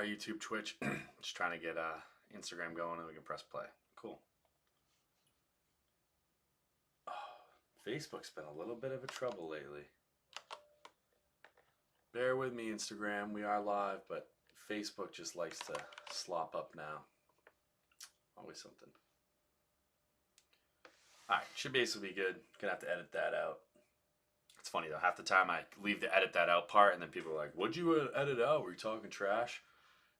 our YouTube, Twitch. Just trying to get Instagram going and we can press play. Cool. Oh, Facebook's been a little bit of a trouble lately. Bear with me, Instagram. We are live, but Facebook just likes to slop up now. Always something. Alright, should basically be good. Gonna have to edit that out. It's funny though, half the time I leave the edit that out part and then people are like, what'd you edit out? Were you talking trash?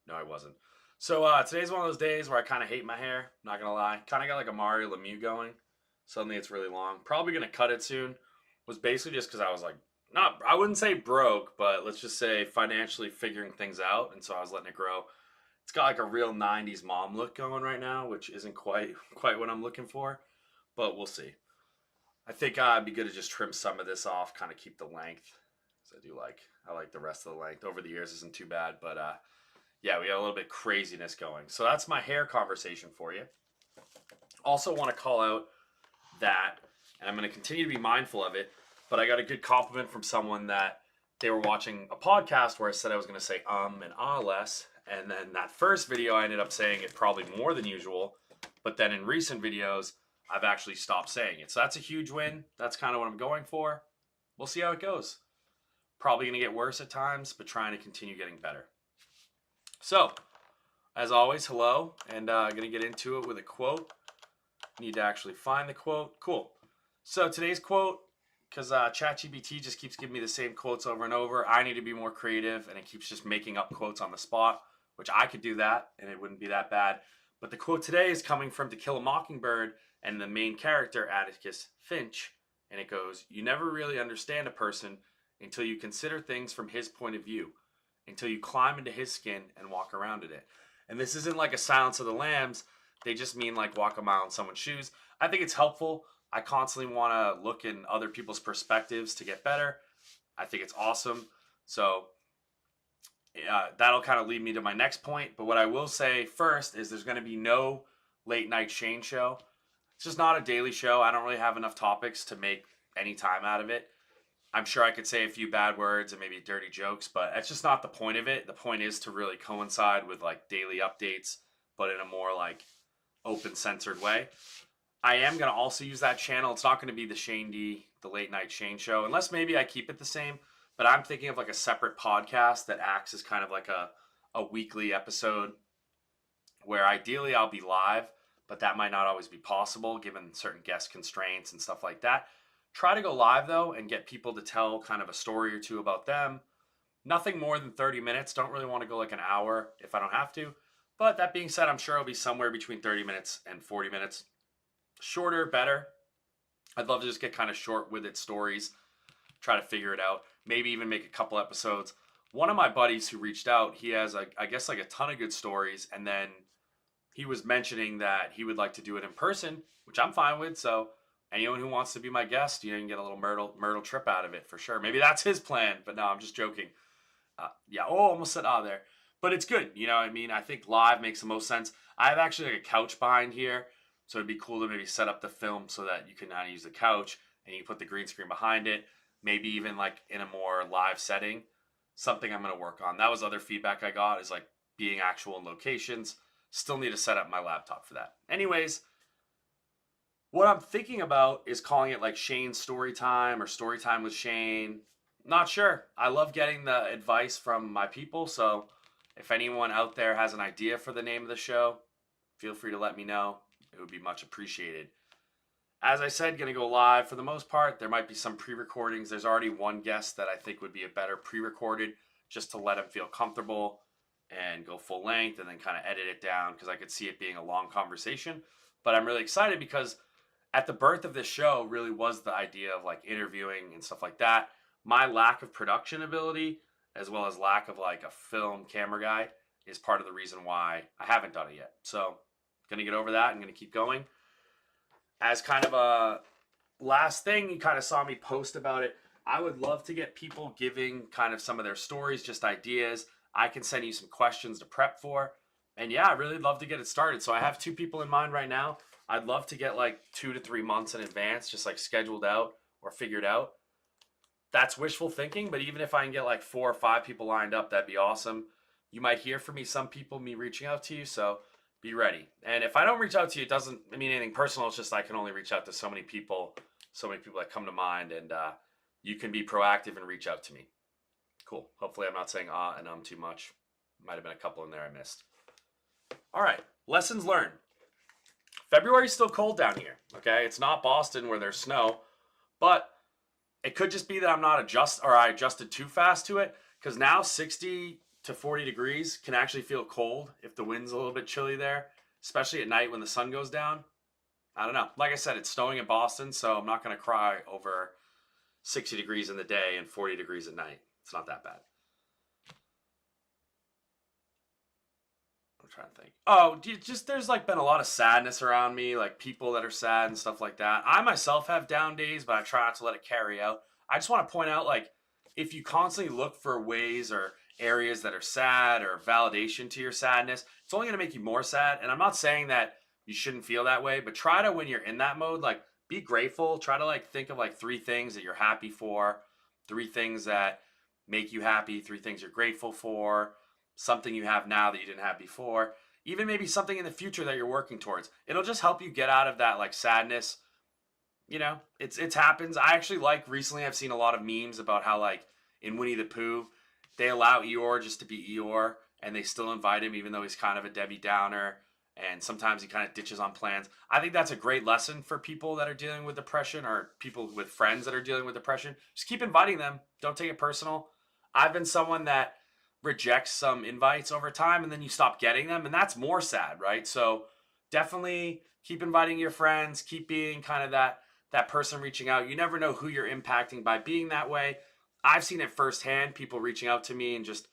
No, I wasn't. So today's one of those days where I kind of hate my hair, not gonna lie. Kind of got like a Mario Lemieux going. Suddenly it's really long. Probably gonna cut it soon. Was basically just because I was like, I wouldn't say broke, but let's just say financially figuring things out. And so I was letting it grow. It's got like a real 90s mom look going right now, which isn't quite what I'm looking for, but we'll see. I think it'd be good to just trim some of this off, kind of keep the length. Because I like the rest of the length. Over the years isn't too bad, but yeah, we got a little bit craziness going. So that's my hair conversation for you. Also want to call out that, and I'm going to continue to be mindful of it, but I got a good compliment from someone that they were watching a podcast where I said I was going to say and less. And then that first video, I ended up saying it probably more than usual. But then in recent videos, I've actually stopped saying it. So that's a huge win. That's kind of what I'm going for. We'll see how it goes. Probably going to get worse at times, but trying to continue getting better. So, as always, hello. And I'm going to get into it with a quote. Need to actually find the quote. Cool. So today's quote, because ChatGPT just keeps giving me the same quotes over and over. I need to be more creative, and it keeps just making up quotes on the spot, which I could do that, and it wouldn't be that bad. But the quote today is coming from To Kill a Mockingbird, and the main character, Atticus Finch, and it goes, "You never really understand a person until you consider things from his point of view, until you climb into his skin and walk around in it." And this isn't like a Silence of the Lambs. They just mean like walk a mile in someone's shoes. I think it's helpful. I constantly want to look in other people's perspectives to get better. I think it's awesome. So that'll kind of lead me to my next point. But what I will say first is there's going to be no late night Shane show. It's just not a daily show. I don't really have enough topics to make any time out of it. I'm sure I could say a few bad words and maybe dirty jokes, but that's just not the point of it. The point is to really coincide with like daily updates, but in a more like open censored way. I am going to also use that channel. It's not going to be the Shane D, the late night Shane show, unless maybe I keep it the same, but I'm thinking of like a separate podcast that acts as kind of like a weekly episode where ideally I'll be live, but that might not always be possible given certain guest constraints and stuff like that. Try to go live though and get people to tell kind of a story or two about them. Nothing more than 30 minutes. Don't really want to go like an hour if I don't have to. But that being said, I'm sure it'll be somewhere between 30 minutes and 40 minutes. Shorter, better. I'd love to just get kind of short with it stories. Try to figure it out. Maybe even make a couple episodes. One of my buddies who reached out, he has, I guess, like a ton of good stories. And then he was mentioning that he would like to do it in person, which I'm fine with. So anyone who wants to be my guest, you can get a little Myrtle trip out of it for sure. Maybe that's his plan, but no, I'm just joking. Yeah, almost said there. But it's good, you know what I mean? I think live makes the most sense. I have actually like a couch behind here, so it'd be cool to maybe set up the film so that you can now use the couch and you put the green screen behind it. Maybe even like in a more live setting. Something I'm going to work on. That was other feedback I got is like being actual in locations. Still need to set up my laptop for that. Anyways, what I'm thinking about is calling it like Shane's Story Time or Story Time with Shane. Not sure. I love getting the advice from my people. So if anyone out there has an idea for the name of the show, feel free to let me know. It would be much appreciated. As I said, going to go live for the most part. There might be some pre-recordings. There's already one guest that I think would be a better pre-recorded just to let him feel comfortable and go full length and then kind of edit it down because I could see it being a long conversation. But I'm really excited because at the birth of this show really was the idea of like interviewing and stuff like that. My lack of production ability as well as lack of like a film camera guy is part of the reason why I haven't done it yet. So going to get over that. I'm going to keep going. As kind of a last thing, you kind of saw me post about it. I would love to get people giving kind of some of their stories, just ideas. I can send you some questions to prep for. And yeah, I really love to get it started. So I have 2 people in mind right now. I'd love to get like 2 to 3 months in advance, just like scheduled out or figured out. That's wishful thinking, but even if I can get like 4 or 5 people lined up, that'd be awesome. You might hear from me, some people, me reaching out to you. So be ready. And if I don't reach out to you, it doesn't mean anything personal. It's just I can only reach out to so many people that come to mind. And you can be proactive and reach out to me. Cool. Hopefully I'm not saying and too much. Might have been a couple in there I missed. All right. Lessons learned. February's still cold down here. Okay. It's not Boston where there's snow, but it could just be that I adjusted too fast to it, because now 60 to 40 degrees can actually feel cold if the wind's a little bit chilly there, especially at night when the sun goes down. I don't know. Like I said, it's snowing in Boston, so I'm not going to cry over 60 degrees in the day and 40 degrees at night. It's not that bad. I'm trying to think. Oh, there's like been a lot of sadness around me, like people that are sad and stuff like that. I myself have down days, but I try not to let it carry out. I just want to point out, like, if you constantly look for ways or areas that are sad or validation to your sadness, it's only going to make you more sad. And I'm not saying that you shouldn't feel that way, but try to, when you're in that mode, like, be grateful. Try to, like, think of like 3 things that you're happy for, 3 things that make you happy, 3 things you're grateful for, something you have now that you didn't have before, even maybe something in the future that you're working towards. It'll just help you get out of that, like, sadness. You know, it's happens. I actually, like, recently I've seen a lot of memes about how, like, in Winnie the Pooh, they allow Eeyore just to be Eeyore, and they still invite him even though he's kind of a Debbie Downer, and sometimes he kind of ditches on plans. I think that's a great lesson for people that are dealing with depression, or people with friends that are dealing with depression. Just keep inviting them. Don't take it personal. I've been someone that rejects some invites over time, and then you stop getting them, and that's more sad, right? So definitely keep inviting your friends. Keep being kind of that person reaching out. You never know who you're impacting by being that way. I've seen it firsthand, people reaching out to me, and just,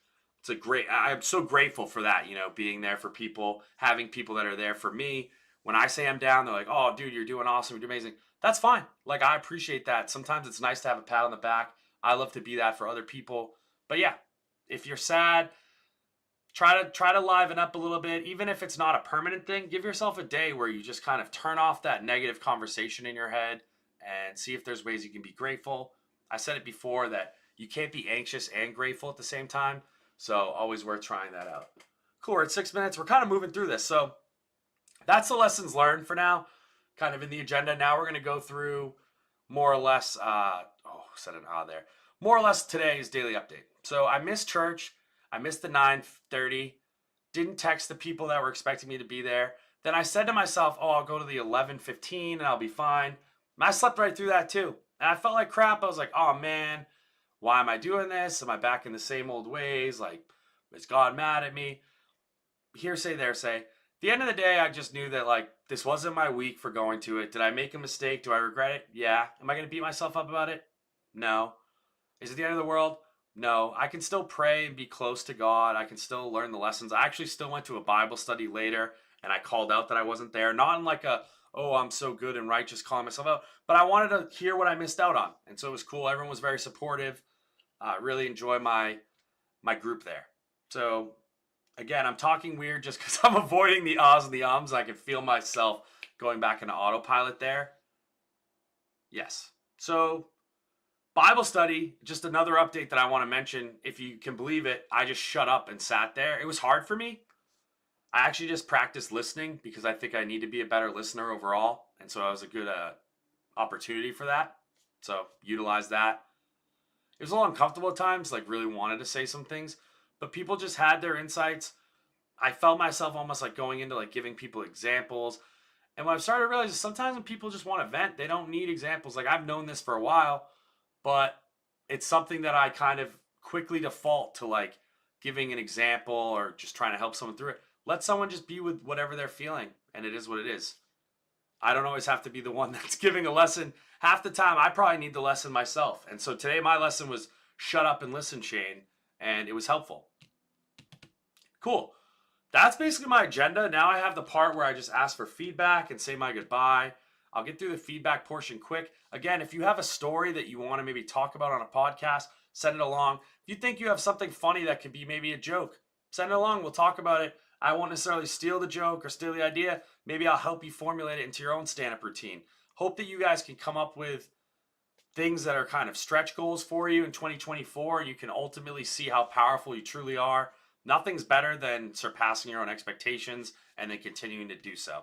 I'm so grateful for that, you know, being there for people, having people that are there for me. When I say I'm down, they're like, oh, dude, you're doing awesome, you're doing amazing. That's fine. Like, I appreciate that. Sometimes it's nice to have a pat on the back. I love to be that for other people. But yeah, if you're sad, try to liven up a little bit. Even if it's not a permanent thing, give yourself a day where you just kind of turn off that negative conversation in your head and see if there's ways you can be grateful. I said it before that you can't be anxious and grateful at the same time. So always worth trying that out. Cool, we're at 6 minutes. We're kind of moving through this. So that's the lessons learned for now, kind of in the agenda. Now we're going to go through more or less, said an there. More or less today's daily update. So I missed church. I missed the 9:30. Didn't text the people that were expecting me to be there. Then I said to myself, I'll go to the 11:15 and I'll be fine. And I slept right through that too. And I felt like crap. I was like, oh man, why am I doing this? Am I back in the same old ways? Like, is God mad at me? Hearsay, there say. At the end of the day, I just knew that, like, this wasn't my week for going to it. Did I make a mistake? Do I regret it? Yeah. Am I going to beat myself up about it? No. Is it the end of the world? No. I can still pray and be close to God. I can still learn the lessons. I actually still went to a Bible study later, and I called out that I wasn't there. Not in like I'm so good and righteous, calling myself out, but I wanted to hear what I missed out on. And so it was cool. Everyone was very supportive. Really enjoy my group there. So again, I'm talking weird just because I'm avoiding the ahs and the ums. I can feel myself going back into autopilot there. Yes. So Bible study, just another update that I want to mention. If you can believe it, I just shut up and sat there. It was hard for me. I actually just practiced listening because I think I need to be a better listener overall. And so it was a good opportunity for that. So utilize that. It was a little uncomfortable at times, like really wanted to say some things, but people just had their insights. I felt myself almost like going into like giving people examples. And what I've started to realize is sometimes when people just want to vent, they don't need examples. Like, I've known this for a while, but it's something that I kind of quickly default to, like giving an example or just trying to help someone through it. Let someone just be with whatever they're feeling, and it is what it is. I don't always have to be the one that's giving a lesson. Half the time, I probably need the lesson myself. And so today, my lesson was shut up and listen, Shane, and it was helpful. Cool. That's basically my agenda. Now I have the part where I just ask for feedback and say my goodbye. I'll get through the feedback portion quick. Again, if you have a story that you want to maybe talk about on a podcast, send it along. If you think you have something funny that could be maybe a joke, send it along. We'll talk about it. I won't necessarily steal the joke or steal the idea. Maybe I'll help you formulate it into your own stand-up routine. Hope that you guys can come up with things that are kind of stretch goals for you in 2024. You can ultimately see how powerful you truly are. Nothing's better than surpassing your own expectations and then continuing to do so.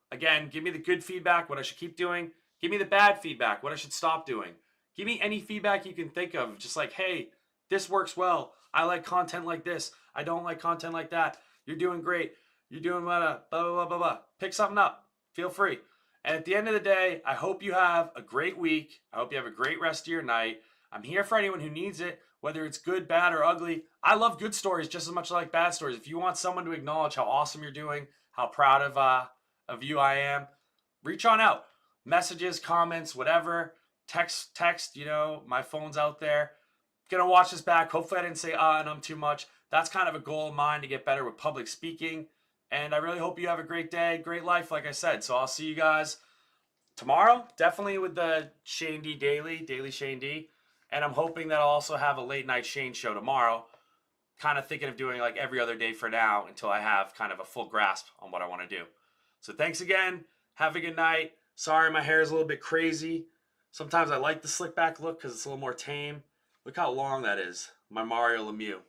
Again, give me the good feedback, what I should keep doing. Give me the bad feedback, what I should stop doing. Give me any feedback you can think of. Just like, hey, this works well. I like content like this. I don't like content like that. You're doing great. You're doing blah, blah, blah, blah, blah. Pick something up. Feel free. And at the end of the day, I hope you have a great week. I hope you have a great rest of your night. I'm here for anyone who needs it, whether it's good, bad, or ugly. I love good stories just as much as I like bad stories. If you want someone to acknowledge how awesome you're doing, how proud of you I am, reach on out. Messages, comments, whatever. Text, my phone's out there. Gonna watch this back. Hopefully I didn't say and I'm too much. That's kind of a goal of mine to get better with public speaking. And I really hope you have a great day, great life, like I said. So I'll see you guys tomorrow, definitely with the Shane D Daily Shane D. And I'm hoping that I'll also have a late night Shane show tomorrow. Kind of thinking of doing like every other day for now until I have kind of a full grasp on what I want to do. So thanks again. Have a good night. Sorry my hair is a little bit crazy. Sometimes I like the slick back look because it's a little more tame. Look how long that is. My Mario Lemieux.